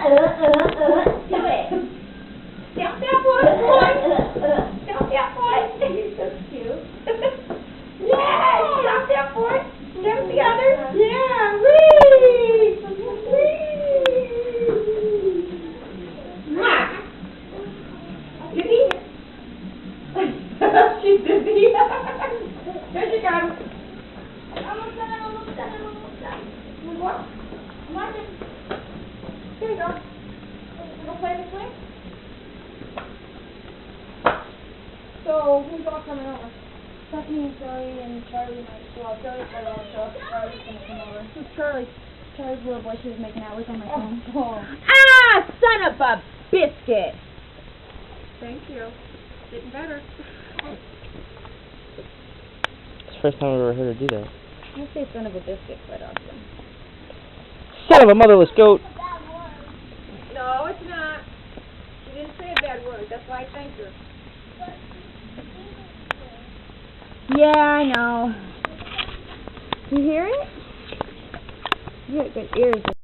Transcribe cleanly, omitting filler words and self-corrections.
it. Stop that boy. Stop that boy. You're so cute. Yeah, stop that boy. Step the other. Yeah, whee. Mwah. Zippy. She's busy. Here she comes. Almost done. One more. Come on, here we go. Go play this way. So, who's all coming over? Stephanie and Charlie and Charlie might show up. Charlie probably won't show up. Charlie's gonna come over. Who's Charlie? Charlie's little boy she was making out with on my phone. Oh. Ah, son of a biscuit! Thank you. Getting better. It's the first time I've ever heard her do that. I say son of a biscuit quite often. Son of a motherless goat! No, it's not. She didn't say a bad word. That's why I thanked her. Yeah, I know. You hear it? You got good ears.